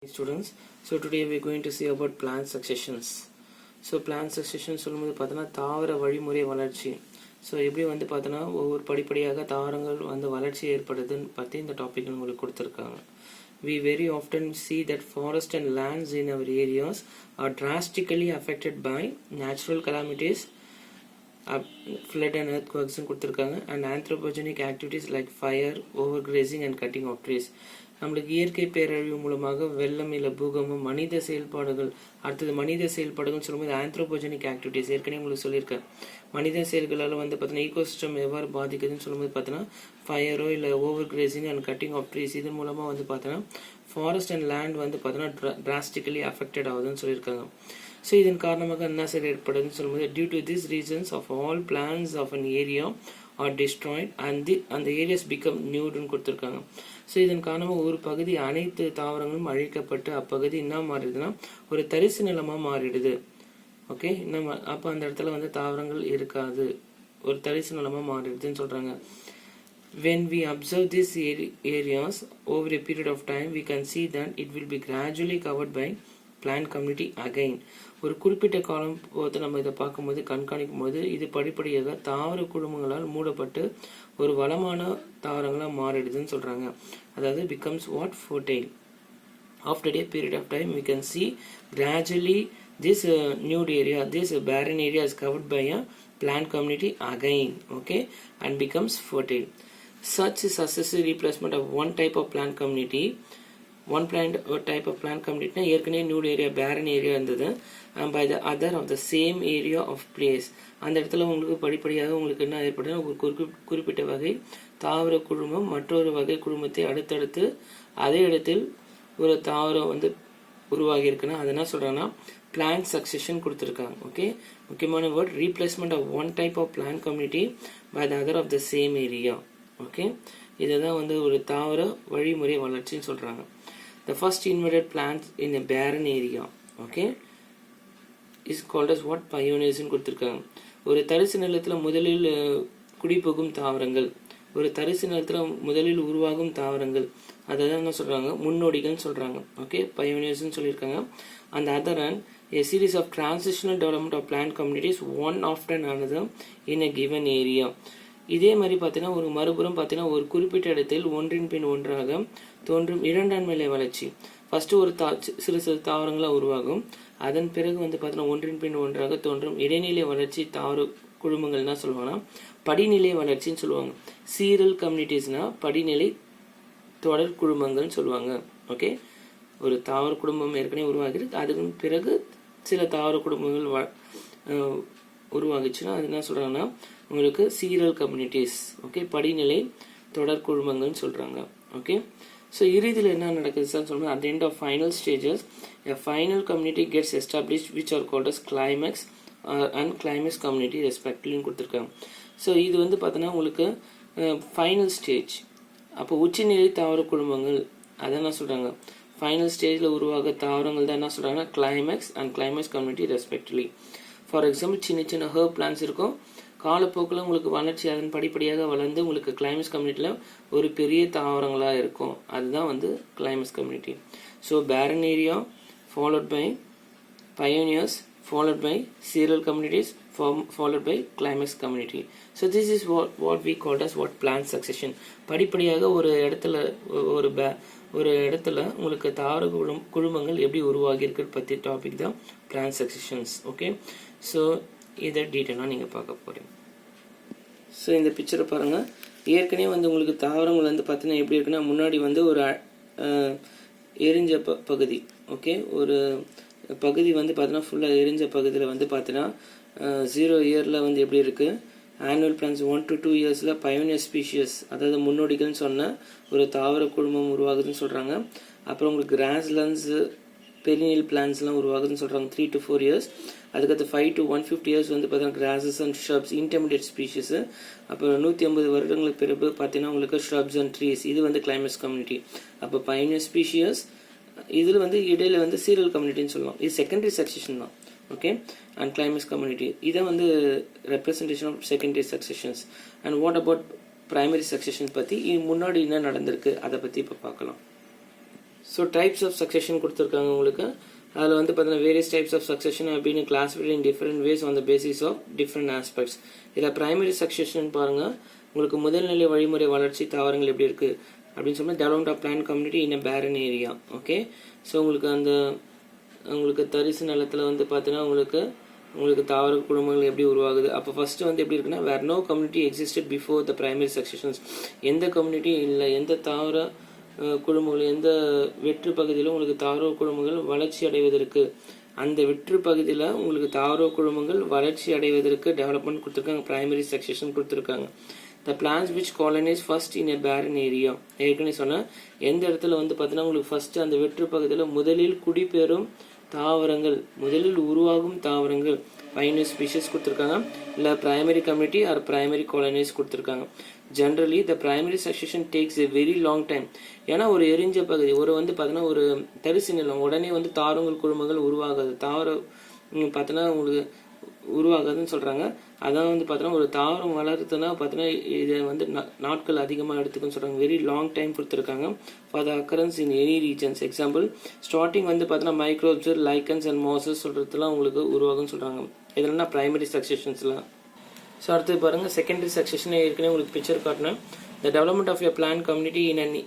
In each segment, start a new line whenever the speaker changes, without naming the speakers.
Students, so today we are going to see about plant successions. So plant succession சொல்லும்போது பார்த்தோன்னா தாவர வழிமுறை வளர்ச்சி. ஸோ எப்படி வந்து பார்த்தோன்னா ஒவ்வொரு படிப்படியாக தாவரங்கள் வந்து வளர்ச்சி ஏற்படுதுன்னு பற்றி இந்த டாபிக் உங்களுக்கு கொடுத்துருக்காங்க. We very often see that forest and lands in our areas are drastically affected by natural calamities, flood and earthquakes கொடுத்துருக்காங்க, and anthropogenic activities like fire, overgrazing and cutting of trees. நம்மளுக்கு இயற்கை பேரழிவு மூலமாக வெள்ளம் இல்லை பூகம்பம், மனித செயல்பாடுகள், அடுத்தது மனித செயல்பாடுகள் சொல்லும்போது ஆந்த்ரோபோஜெனிக் ஆக்டிவிட்டிஸ் ஏற்கனவே உங்களுக்கு சொல்லியிருக்கேன். மனித செயல்களால் வந்து பார்த்தீங்கன்னா ஈகோசிஸ்டம் எவ்வாறு பாதிக்குதுன்னு சொல்லும்போது பார்த்தீங்கன்னா ஃபயரோ இல்லை over grazing and cutting of trees இதன் மூலமாக வந்து பார்த்தீங்கன்னா ஃபாரஸ்ட் அண்ட் லேண்ட் வந்து பார்த்தீங்கன்னா டிராஸ்டிக்கலி அஃபெக்டட் ஆகுதுன்னு சொல்லியிருக்காங்க. ஸோ இதன் காரணமாக என்ன செயல் ஏற்படுதுன்னு சொல்லும்போது due to this reasons of all plants of an area are destroyed அந்த ஏரியாஸ் பிகம் நியூடுன்னு கொடுத்துருக்காங்க. ஸோ இதன் காரணமாக ஒரு பகுதி அனைத்து தாவரங்களும் அழிக்கப்பட்டு அப்பகுதி என்ன மாறிடுதுன்னா ஒரு தரிசு நிலமாக மாறிடுது. ஓகே, நம்ம அப்போ அந்த இடத்துல வந்து தாவரங்கள் இருக்காது, ஒரு தரிசு நிலமாக மாறிடுதுன்னு சொல்கிறாங்க. When we observe these areas over a period of time, we can see that it will be gradually covered by plant community again. ஒரு குறிப்பிட்ட காலம் போது நம்ம இதை பார்க்கும்போது கண்காணிக்கும் போது இது படிப்படியாக தாவர குழுமங்களால் மூடப்பட்டு ஒரு வளமான தாவரங்களாக மாறிடுதுன்னு சொல்றாங்க. அதாவது becomes what fertile. After a period of time we can see gradually this nude area, this barren area is covered by a plant community again, okay, and becomes fertile. Such successive replacement of one type of plant community, one type of plant community ஏற்கனவே nude area barren area இருந்தது, by the other of the same area of place. அந்த இடத்துல உங்களுக்கு படிப்படியாக உங்களுக்கு என்ன ஏற்படுதுன்னா ஒரு குறிப்பிட்ட வகை தாவர குழுமம் மற்றொரு வகை குழுமத்தை அடுத்தடுத்து அதே இடத்தில் ஒரு தாவரம் வந்து உருவாகி இருக்குன்னா அது என்ன சொல்றாங்கன்னா plant succession கொடுத்துருக்காங்க. ஓகே, முக்கியமான word replacement of one type of plant community by the other of the same area. Okay, இதுதான் வந்து ஒரு தாவர வழிமுறை வளர்ச்சின்னு சொல்றாங்க. The first inverted plants in a barren area, okay, is called as what? Pioneers ன்னு கொடுத்துருக்காங்க. ஒரு தரிசு நிலத்தில் முதலில் குடிபுகும் தாவரங்கள், ஒரு தரிசு நிலத்தில் முதலில் உருவாகும் தாவரங்கள், அதை தான் என்ன சொல்றாங்க முன்னோடிகள்னு சொல்றாங்க. ஓகே, பயோனியர்ஸ்ன்னு சொல்லியிருக்காங்க. அந்த other and a series of transitional development of plant communities one after another in a given area. இதே மாதிரி பார்த்தீங்கன்னா ஒரு மறுபுறம் பார்த்தீங்கன்னா ஒரு குறிப்பிட்ட இடத்தில் ஒன்றின் பின் ஒன்றாக தோன்றும் இரண்டாம் நிலை வளர்ச்சி. ஃபர்ஸ்ட் ஒரு சிறு சிறு தாவரங்களாக உருவாகும், அதன் பிறகு வந்து பார்த்தீங்கன்னா ஒன்றின் பின் ஒன்றாக தோன்றும் இடைநிலை வளர்ச்சி தாவர குழுமங்கள் என்ன சொல்லுவாங்கன்னா படிநிலை வளர்ச்சின்னு சொல்லுவாங்க. சீரல் கம்யூனிட்டிஸ்னா படிநிலை தொடர் குழுமங்கள்னு சொல்லுவாங்க. ஓகே, ஒரு தாவர குடும்பம் ஏற்கனவே உருவாகிறது, அதுக்கு பிறகு சில தாவர குடும்பங்கள் உருவாகிச்சுன்னா அது என்ன சொல்றாங்கன்னா உங்களுக்கு சீரல் கம்யூனிட்டிஸ். ஓகே, படிநிலை தொடர் குழுமங்கள்னு சொல்றாங்க. ஓகே, ஸோ இறுதியில் என்ன நடக்குதுன்னு சொல்லுங்கள் at the end of final stages a final community gets established which are called as climax and climax community respectively கொடுத்துருக்காங்க. ஸோ இது வந்து பார்த்தோன்னா உங்களுக்கு ஃபைனல் ஸ்டேஜ். அப்போ உச்சநிலை தாவர குழுமங்கள் அதை என்ன சொல்கிறாங்க ஃபைனல் ஸ்டேஜில் உருவாக தாவரங்கள் தான் என்ன சொல்கிறாங்கன்னா climax and climax community respectively. For example சின்ன சின்ன ஹர்ப் பிளான்ஸ் இருக்கும், காலப்போக்கில் உங்களுக்கு வளர்ச்சி அதன் படிப்படியாக வளர்ந்து உங்களுக்கு கிளைமேக்ஸ் கம்யூனிட்டியில் ஒரு பெரிய தாவரங்களாக இருக்கும், அதுதான் வந்து climax community. So barren area followed by pioneers followed by serial communities followed by climax community. So this is what we called as what plant succession. படிப்படியாக ஒரு இடத்துல உங்களுக்கு தாவர குழுமங்கள் எப்படி உருவாகி இருக்கு பத்தி டாபிக் தான் plant successions. ஓகே, ஸோ இதை டீட்டெயிலாக நீங்கள் பார்க்க போறீங்க. ஸோ இந்த பிக்சரை பாருங்க, ஏற்கனவே வந்து உங்களுக்கு தாவரங்கள் வந்து பார்த்தீங்கன்னா எப்படி இருக்குன்னா முன்னாடி வந்து ஒரு எரிஞ்ச பகுதி. ஓகே, ஒரு பகுதி வந்து பார்த்தீங்கன்னா ஃபுல்லாக எரிஞ்ச பகுதியில் வந்து பார்த்தீங்கன்னா 0 இயரில் வந்து எப்படி இருக்குது ஆனுவல் பிளான்ஸ் 1 to 2 இயர்ஸில் பயோனியர் ஸ்பீஷியஸ் அதாவது முன்னோடிகள்னு சொன்ன ஒரு தாவர குழுமம் உருவாகுதுன்னு சொல்கிறாங்க. அப்புறம் உங்களுக்கு கிராஸ்லண்ட்ஸு பெரினியல் பிளான்ஸ்லாம் உருவாகுதுன்னு சொல்கிறாங்க 3 to 4 இயர்ஸ். அதுக்கடுத்து 5 to 150 இயர்ஸ் வந்து பார்த்தீங்கன்னா கிராஸஸ் அண்ட் ஷ்ரப்ஸ் இன்டர்மீடியட் ஸ்பீஷிஸு. அப்புறம் 150 வருடங்களுக்கு பிறகு பார்த்தீங்கன்னா உங்களுக்கு ஷ்ரப்ஸ் அண்ட் ட்ரீஸ், இது வந்து கிளைமேக்ஸ் கம்யூனிட்டி. அப்போ பயோனியர் ஸ்பீஷியஸ் இதில் வந்து இடையில வந்து சீரியல் கம்யூனிட்டின்னு சொல்லுவோம், இது செகண்டரி சக்சஷன் தான். ஓகே, அண்ட் கிளைமேக்ஸ் கம்யூனிட்டி இதை வந்து representation of secondary successions. And what about primary succession பற்றி முன்னாடி என்ன நடந்திருக்கு அதை பற்றி இப்போ பார்க்கலாம். ஸோ டைப்ஸ் ஆஃப் சக்சஷன் கொடுத்துருக்காங்க உங்களுக்கு. அதில் வந்து பார்த்தீங்கன்னா வேரியஸ் டைப்ஸ் ஆஃப் சக்சஷன் அப்படின்னு classified in different ways on the basis of different aspects. இதில் பிரைமரி சக்சஷன் பாருங்கள், உங்களுக்கு முதல்நிலை வழிமுறை வளர்ச்சி தாவரங்கள் எப்படி இருக்குது அப்படின்னு சொன்னால் development of plant community in a barren area. Okay, so உங்களுக்கு தரிசு நிலத்தில் வந்து பார்த்தீங்கன்னா உங்களுக்கு தாவர குடும்பங்கள் எப்படி உருவாகுது. அப்போ ஃபர்ஸ்ட் வந்து எப்படி இருக்குன்னா, where no community existed before the primary successions. எந்த கம்யூனிட்டி இல்லை, எந்த தாவர குடும்பங்கள், எந்த வெற்று பகுதியில் உங்களுக்கு தாவர குடும்பங்கள் வளர்ச்சி அடைவதற்கு, அந்த வெற்று பகுதியில் உங்களுக்கு தாவர குடும்பங்கள் வளர்ச்சி அடைவதற்கு டெவலப்மெண்ட் கொடுத்துருக்காங்க, பிரைமரி சக்சஷன் கொடுத்துருக்காங்க. The plants which colonise first in a barren area. ஏற்கனவே சொன்னால் எந்த இடத்துல வந்து பார்த்தீங்கன்னா உங்களுக்கு ஃபர்ஸ்ட் அந்த வெற்று பகுதியில் முதலில் குடிபெறும் தாவரங்கள், முதலில் உருவாகும் தாவரங்கள் பைனரி ஸ்பீஷஸ் கொடுத்துருக்காங்க, இல்லை primary community or primary colonise கொடுத்துருக்காங்க. Generally the primary succession takes a very long time. ஏன்னா ஒரு எரிஞ்ச பகுதி வந்து பார்த்தீங்கன்னா ஒரு தரிசு நிலம், உடனே வந்து தாவரங்கள் குழுமங்கள் உருவாகாது, தாவரம் பார்த்தீங்கன்னா உங்களுக்கு உருவாகாதுன்னு சொல்கிறாங்க. அதான் வந்து பார்த்தீங்கன்னா ஒரு தாவரம் வளர்றதுனா பார்த்தீங்கன்னா இதை வந்து நாட்கள் அதிகமாக எடுத்துக்குன்னு சொல்கிறாங்க. வெரி லாங் டைம் கொடுத்துருக்காங்க for the occurrence in any regions. Example starting வந்து பார்த்தீங்கன்னா மைக்ரோப்ஸ், லைக்கன்ஸ் அண்ட் மாசஸ் சொல்கிறதுலாம் உங்களுக்கு உருவாகும்னு சொல்கிறாங்க. இதெல்லாம் பிரைமரி சக்சஷன்ஸ்லாம். ஸோ அடுத்து பாருங்கள், செகண்டரி சக்சஷன் ஏற்கனவே உங்களுக்கு பிக்சர் காட்டினேன். The development of a plant community in an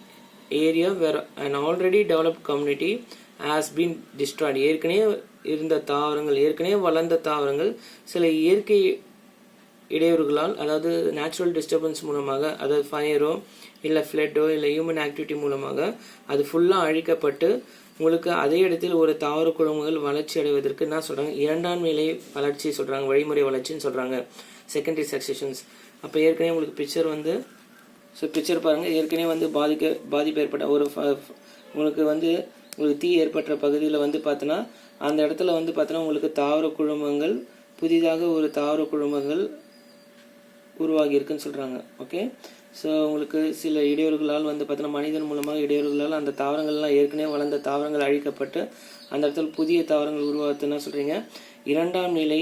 area where an already developed community has been destroyed. ஏற்கனவே இருந்த தாவரங்கள், ஏற்கனவே வளர்ந்த தாவரங்கள் சில இயற்கை இடையூறுகளால், அதாவது நேச்சுரல் டிஸ்டர்பன்ஸ் மூலமாக, அதாவது ஃபயரோ இல்லை ஃப்ளட்டோ இல்லை ஹியூமன் ஆக்டிவிட்டி மூலமாக அது ஃபுல்லாக அழிக்கப்பட்டு உங்களுக்கு அதே இடத்தில் ஒரு தாவர குழுமங்கள் வளர்ச்சி அடைவதற்கு என்ன சொல்கிறாங்க, இரண்டாம் நிலை வளர்ச்சி சொல்கிறாங்க, வழிமுறை வளர்ச்சின்னு சொல்கிறாங்க, செகண்டரி சக்சஷன்ஸ். அப்போ ஏற்கனவே உங்களுக்கு பிக்சர் பாருங்கள், ஏற்கனவே வந்து பாதிப்பு ஏற்பட்ட உங்களுக்கு தீ ஏற்பட்ட பகுதியில் வந்து பார்த்தோன்னா அந்த இடத்துல வந்து பார்த்தோன்னா உங்களுக்கு தாவர குழுமங்கள், புதிதாக ஒரு தாவர குழுமங்கள் உருவாகி இருக்குன்னு சொல்கிறாங்க. ஓகே, ஸோ உங்களுக்கு சில இடையூறுகளால் வந்து பார்த்தோன்னா மனிதன் மூலமாக இடையூறுகளால் அந்த தாவரங்கள்லாம் ஏற்கனவே வளர்ந்த தாவரங்கள் அழிக்கப்பட்டு அந்த இடத்துல புதிய தாவரங்கள் உருவாக்குதுன்னா சொல்கிறீங்க இரண்டாம் நிலை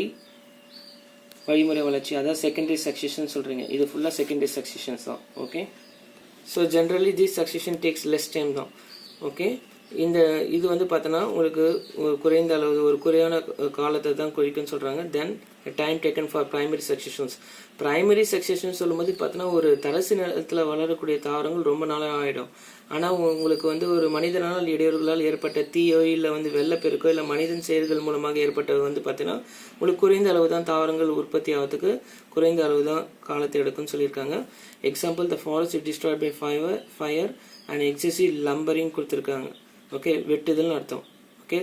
வழிமுறை வளர்ச்சி, அதாவது செகண்டரி சக்சஷன் சொல்கிறீங்க. இது ஃபுல்லாக செகண்டரி சக்சஷன்ஸ் தான். Okay, so generally this succession takes less time தான். ஓகே, இது வந்து பார்த்தோன்னா உங்களுக்கு ஒரு குறைந்த அளவு, ஒரு குறையான காலத்தை தான் குறிக்குன்னு சொல்கிறாங்க. Then time taken for primary successions. Primary succession சொல்லும்போது பார்த்தோன்னா ஒரு தரசு நிலத்தில் வளரக்கூடிய தாவரங்கள் ரொம்ப நாளாக ஆகிடும். ஆனால் உங்களுக்கு வந்து ஒரு மனிதனால் இடையூறுகளால் ஏற்பட்ட தீயோ இல்லை வந்து வெள்ளப்பெருக்கோ இல்லை மனிதன் செயல்கள் மூலமாக ஏற்பட்டது வந்து பார்த்தீங்கன்னா உங்களுக்கு குறைந்த அளவு தான் தாவரங்கள் உற்பத்தி ஆகிறதுக்கு குறைந்த அளவு தான் காலத்தை எடுக்கும்னு சொல்லியிருக்காங்க. Example, the forest is destroyed by fire and excessive lumbering கொடுத்துருக்காங்க. ஓகே, வெட்டுதல்னு அர்த்தம். ஓகே,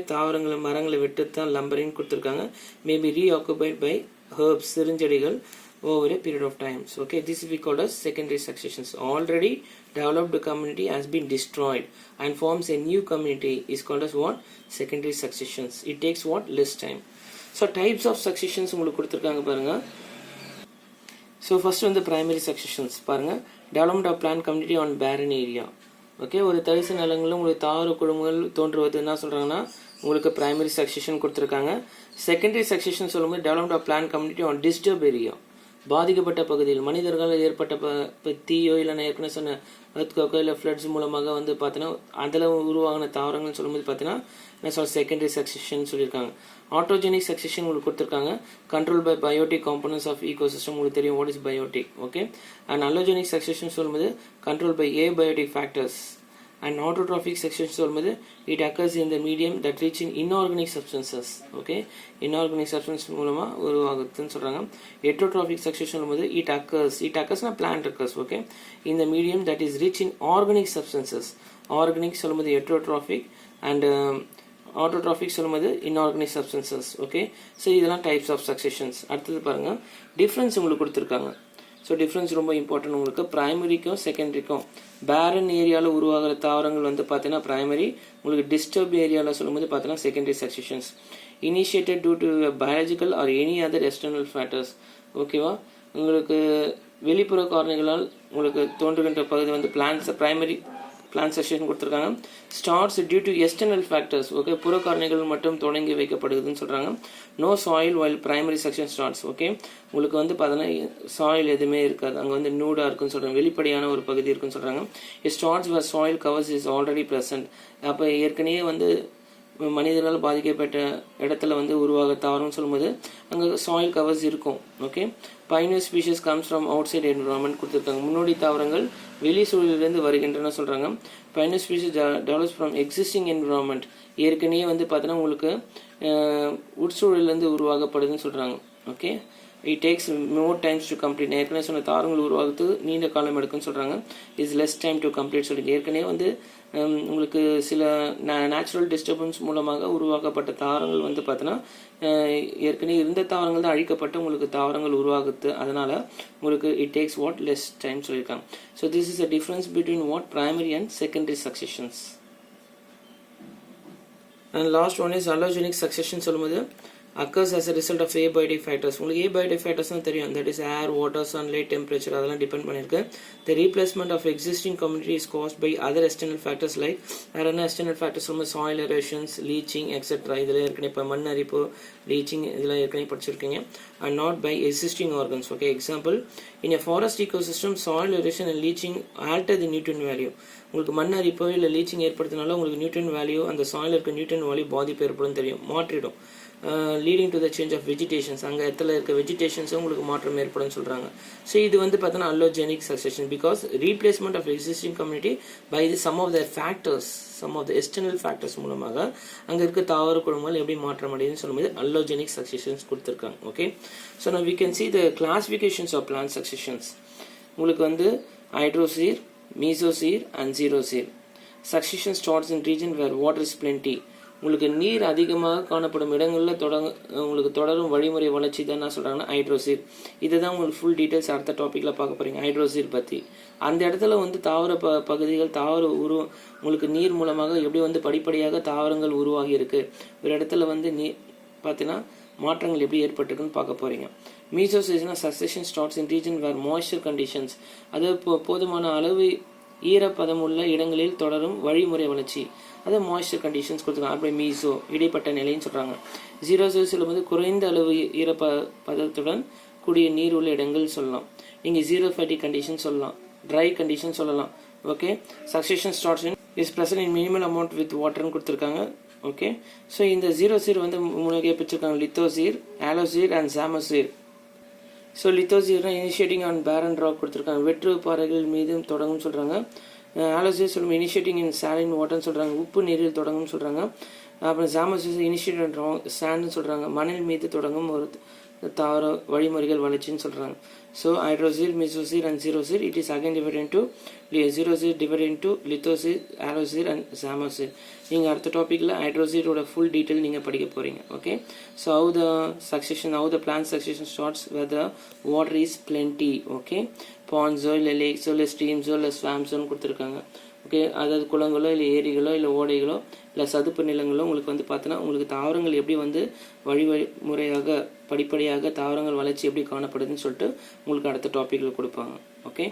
மரங்களை வெட்டு தான் லம்பரிங் கொடுத்துருக்காங்க. மேபி ரீஆக்குபைட் பை ஹெர்ப்ஸ், சிறுஞ்செடிகள் over a period of time. So, okay, this is called as secondary successions. Already developed community has been destroyed and forms a new community is called as what? Secondary successions. It takes what? Less time. So, types of successions உங்களுக்கு கொடுத்துருக்காங்க பாருங்க. So, first வந்து primary successions பாருங்க. Development of plant community on barren area. Okay, ஒரு தரிசு நிலங்களில் உங்களுக்கு தாவர குழுமங்கள் தோன்றுவது என்ன சொல்கிறாங்கன்னா உங்களுக்கு பிரைமரி சக்சஷன் கொடுத்துருக்காங்க. செகண்டரி சக்சஷன் சொல்லும்போது development of plant community on disturb area, பாதிக்கப்பட்ட பகுதியில் மனிதர்களால் ஏற்பட்ட தீயோ இல்லைன்னா ஏற்கனவே சொன்ன எர்த்குவேக்கோ இல்லை ஃப்ளட்ஸ் மூலமாக வந்து பார்த்தீங்கன்னா அதில் உருவாகின தாவரங்கள்னு சொல்லும்போது பார்த்தீங்கன்னா என்ன சொல்ல செகண்டரி சக்சஷன் சொல்லியிருக்காங்க. ஆட்டோஜெனிக் சக்சஷன் உங்களுக்கு கொடுத்துருக்காங்க. Control by biotic components of ecosystem, உங்களுக்கு தெரியும் what is biotic. Okay, and allogenic succession சொல்லும்போது control by abiotic factors. And autotrophic section சொல்லும்போது it occurs in the medium that reach in inorganic substances. Okay, inorganic substance மூலமாக உருவாகுதுன்னு சொல்கிறாங்க. Heterotrophic section சொல்லும்போது it அக்கர்ஸ்னா plant occurs. Okay, இந்த medium that is rich in organic substances. Organic சொல்லும்போது heterotrophic and autotrophic சொல்லும்போது inorganic substances. Okay, so இதெல்லாம் types of சக்சஷன்ஸ். அடுத்தது பாருங்கள், டிஃப்ரென்ஸ் உங்களுக்கு கொடுத்துருக்காங்க. ஸோ டிஃப்ரென்ஸ் ரொம்ப இம்பார்ட்டன்ட் உங்களுக்கு. ப்ரைமரிக்கும் செகண்டரிக்கும் பேரன் ஏரியாவில் உருவாகிற தாவரங்கள் வந்து பார்த்தீங்கன்னா ப்ரைமரி, உங்களுக்கு டிஸ்டர்ப் ஏரியாவில் சொல்லும்போது பார்த்தீங்கன்னா secondary successions. Initiated due to biological or any other external factors. ஓகேவா, உங்களுக்கு வெளிப்புற காரணிகளால் உங்களுக்கு தோன்றுகின்ற பகுதி வந்து பிளான்ட்ஸ் பிரைமரி பிளான் சக்சஷன் கொடுத்துருக்காங்க. Starts due to external factors, okay, புற காரணிகள் மட்டும் தொடங்கி வைக்கப்படுதுன்னு சொல்கிறாங்க. No soil while primary section starts, okay, உங்களுக்கு வந்து பார்த்தீங்கன்னா சாயில் எதுவுமே இருக்காது, அங்கே வந்து நூடாக இருக்குன்னு சொல்கிறாங்க, வெளிப்படையான ஒரு பகுதி இருக்குன்னு சொல்கிறாங்க. Starts where soil covers is already present, அப்போ ஏற்கனவே வந்து மனிதர்களால் பாதிக்கப்பட்ட இடத்துல வந்து உருவாக தாவரம்னு சொல்லும்போது அங்கே சாயில் கவர்ஸ் இருக்கும். Okay, pioneer species comes from outside environment கொடுத்துருக்காங்க. முன்னோடி தாவரங்கள் வெளி சூழலிலிருந்து வருகின்றன சொல்கிறாங்க. Pioneer species develops from existing environment, ஏற்கனவே வந்து பார்த்தீங்கன்னா உங்களுக்கு உட்சூழலிருந்து உருவாக்கப்படுதுன்னு சொல்கிறாங்க. Okay, it takes more times to complete, ஏற்கனவே சொன்ன தாவரங்கள் உருவாகிறது நீண்ட காலம் எடுக்குன்னு சொல்கிறாங்க. Is less time to complete சொல்லிட்டு ஏற்கனவே வந்து உங்களுக்கு சில நேச்சுரல் டிஸ்டர்பன்ஸ் மூலமாக உருவாக்கப்பட்ட தாவரங்கள் வந்து பார்த்தீங்கன்னா ஏற்கனவே இருந்த தாவரங்கள் தான் அழிக்கப்பட்டு உங்களுக்கு தாவரங்கள் உருவாகுது, அதனால் உங்களுக்கு it takes what less time சொல்லியிருக்காங்க. So this is a difference between what primary and secondary successions. And last one is allogenic succession சொல்லும்போது occurs as a result of abiotic factors. உங்களுக்கு abiotic factors தான் தெரியும், that is air, water, sunlight, temperature, அதெல்லாம் depend பண்ணியிருக்கு. The replacement of existing community is caused by other external factors like வேறு என்ன external factors சொல்லும்போது soil erosions, leaching, etc. இதில் ஏற்கனவே இப்போ மண் அரிப்பு, leaching இதெல்லாம் ஏற்கனவே படிச்சிருக்கீங்க. and not by existing organs. Okay, example, in a forest ecosystem soil erosion and leaching alter the nutrient value. உங்களுக்கு மண் அரிப்போ இல்லை லீச்சிங் ஏற்படுத்தினால உங்களுக்கு நியூட்ரியன் வேல்யூ அந்த சாயில் இருக்க நியூட்ரியன் வேல்யூ பாதிப்பு ஏற்படும் தெரியும், மாற்றிடும். Leading to the change of vegetations, அங்கே இடத்துல இருக்க வெஜிடேஷன்ஸும் உங்களுக்கு மாற்றம் ஏற்படும் சொல்கிறாங்க. ஸோ இது வந்து பார்த்தோன்னா allogenic succession because replacement of existing community by the some of the factors, some of the external factors மூலமாக அங்கே இருக்க தாவர குடும்பங்கள் எப்படி மாற்றம் அடையுதுன்னு சொல்லும்போது அல்லோஜெனிக் சக்சஷன்ஸ் கொடுத்துருக்காங்க. Okay, so now we can see the classifications of plant successions. உங்களுக்கு வந்து ஹைட்ரோசீர், mesosere and ஜீரோசீர். Succession starts in region where water is plenty. உங்களுக்கு நீர் அதிகமாக காணப்படும் இடங்களில் உங்களுக்கு தொடரும் வழிமுறை வளர்ச்சி தான் என்ன சொல்கிறாங்கன்னா ஹைட்ரோசீர். இதை தான் உங்களுக்கு ஃபுல் டீட்டெயில்ஸ் அடுத்த டாப்பிக்கில் பார்க்க போகிறீங்க ஹைட்ரோசீர் பற்றி. அந்த இடத்துல வந்து தாவர பகுதிகள் தாவர உங்களுக்கு நீர் மூலமாக எப்படி வந்து படிப்படியாக தாவரங்கள் உருவாகி இருக்கு, ஒரு இடத்துல வந்து பார்த்தீங்கன்னா மாற்றங்கள் எப்படி ஏற்பட்டிருக்குன்னு பார்க்க போகிறீங்க. மீசோசீர்னா succession starts in region where moisture conditions, அது போதுமான அளவு ஈரப்பதம் உள்ள இடங்களில் தொடரும் வழிமுறை வளர்ச்சி, அது மாய்ஸ்சர் கண்டிஷன்ஸ் கொடுத்துருக்காங்க. அப்படி மீசோ இடைப்பட்ட நிலைன்னு சொல்கிறாங்க. ஜீரோசீர் சொல்லும்போது குறைந்த அளவு ஈரப்பதத்துடன் கூடிய நீர் உள்ள இடங்கள் சொல்லலாம். நீங்கள் ஜீரோஃபைட்டிக் கண்டிஷன் சொல்லலாம், ட்ரை கண்டிஷன் சொல்லலாம். Okay, succession starts is present in minimal amount with வாட்டர்னு கொடுத்துருக்காங்க. ஓகே, ஸோ இந்த ஜீரோசீர் வந்து மூணு வகையாக பிரிச்சிருக்காங்க, lithosere, halosere and psammosere. So லித்தோசீர்னா இனிஷியேட்டிங் ஆன் பேரன் ராக் கொடுத்துருக்காங்க, வெற்று பாறைகள் மீது தொடங்கும்னு சொல்கிறாங்க. ஆலோசீர் சொல்லும் இனிஷியேட்டிங் இன் சாலின் வாட்டர்னு சொல்கிறாங்க, உப்பு நீரில் தொடங்கும்னு சொல்கிறாங்க. அப்புறம் சாமோசீர் இனிஷியேட் அண்ட் சாண்ட்னு சொல்கிறாங்க, மணல் மீது தொடங்கும் ஒரு தாவர வழிமுறைகள் வளர்ச்சின்னு சொல்கிறாங்க. So hydrosere, mesosere and xerosere, it is again divide into xerosere divide into lithosere, halosere and psammosere. நீங்கள் அடுத்த டாப்பிக்கில் ஹைட்ரோசீரோட ஃபுல் டீட்டெயில் நீங்கள் படிக்க போகிறீங்க. Okay, so how the succession, how the plant succession starts where the water is plenty. Okay, பாண்ட்ஸோ இல்லை லேக்ஸோ இல்லை ஸ்ட்ரீம்ஸோ இல்லை ஸ்வாம்ஸோன்னு கொடுத்துருக்காங்க. ஓகே, அதாவது குளங்களோ இல்லை ஏரிகளோ இல்லை ஓடைகளோ இல்லை சதுப்பு நிலங்களோ உங்களுக்கு வந்து பார்த்தோன்னா உங்களுக்கு தாவரங்கள் எப்படி வந்து வழிமுறையாக படிப்படியாக தாவரங்கள் வளர்ச்சி எப்படி காணப்படுதுன்னு சொல்லிட்டு உங்களுக்கு அடுத்த டாப்பிக்கில் கொடுப்பாங்க. Okay,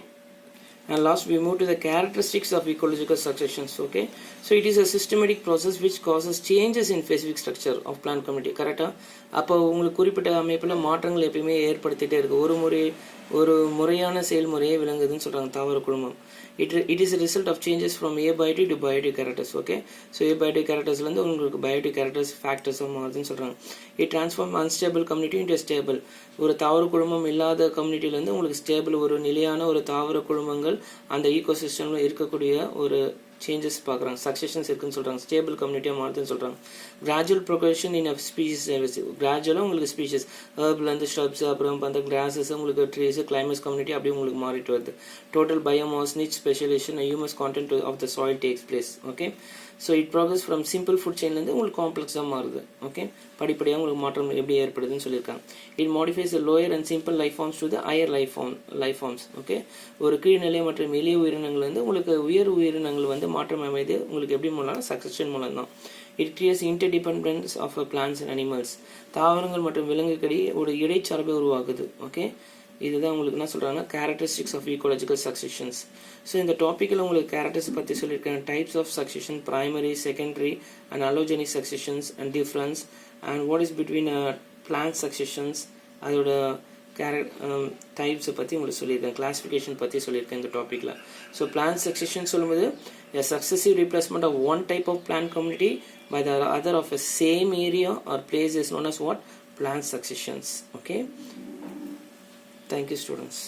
and last we move to the characteristics of ecological successions. Okay, so it is a systematic process which causes changes in specific structure of plant community. கரெக்டாக அப்போ உங்களுக்கு குறிப்பிட்ட அமைப்பில் மாற்றங்கள் எப்பயுமே ஏற்படுத்திகிட்டே இருக்குது, ஒரு முறையான செயல்முறையை விளங்குதுன்னு சொல்கிறாங்க தாவர குழுமம். It is a result of changes from abiotic to biotic characters. Okay, so abiotic charactersலேருந்து உங்களுக்கு biotic characters factors மாறுதுன்னு சொல்கிறாங்க. It transform unstable community into stable. ஒரு தாவர குழுமம் இல்லாத கம்யூனிட்டிலேருந்து உங்களுக்கு ஸ்டேபிள் ஒரு நிலையான ஒரு தாவர குழுமங்கள் அந்த ஈகோசிஸ்டமில் இருக்கக்கூடிய ஒரு சேஞ்சஸ் பார்க்குறாங்க, சக்சஷன்ஸ் இருக்குன்னு சொல்கிறாங்க, ஸ்டேபிள் கம்யூனிட்டியாக மாறுதுன்னு சொல்கிறாங்க. கிராஜுவல் ப்ரொக்ரஷன் இன் ஸ்பீஷிஸ், கிராஜுவலாக உங்களுக்கு ஸ்பீஷஸ் ஹர்ப்லேருந்து ஷ்ரப்ஸ் அப்புறம் அந்த கிராஸஸ் உங்களுக்கு ட்ரீஸ் கிளைமேட் கம்யூனிட்டி அப்படியே உங்களுக்கு மாறிட்டு வருது. Total biomass niche specialisation humus content of the soil takes place. Okay, so it progress from simple food செயின்லேருந்து உங்களுக்கு காம்ப்ளெக்ஸாக மாறுது. ஓகே, படிப்படியாக உங்களுக்கு மாற்றம் எப்படி ஏற்படுதுன்னு சொல்லியிருக்காங்க. It modifies the lower and simple life forms to the higher life forms. Okay, ஒரு கீழ்நிலை மற்றும் எளிய உயிரினங்கள் வந்து உங்களுக்கு உயர் உயிரினங்கள் வந்து மாற்றம் அமைது உங்களுக்கு எப்படி மூலம் சக்சஷன் மூலம் தான். It creates interdependence of plants and animals, தாவரங்கள் மற்றும் விலங்குகளிடையே ஒரு இடைச்சார்பை உருவாக்குது. ஓகே, இதுதான் உங்களுக்கு என்ன சொல்கிறாங்கன்னா characteristics of ecological successions. So இந்த டாப்பிக்கில் உங்களுக்கு கேரக்டர்ஸ் பற்றி சொல்லியிருக்கேன். Types of succession, primary, secondary and allogenic successions and difference and what is between plant successions, அதோட டைப்ஸை பற்றி உங்களுக்கு சொல்லியிருக்கேன். கிளாஸிஃபிகேஷன் பற்றி சொல்லியிருக்கேன் இந்த டாப்பிக்கில். ஸோ பிளான்ட் சக்சஷன் சொல்லும்போது a successive replacement of one type of plant community by the other of a same area or place is known as what? Plant successions. Okay. Thank you, students.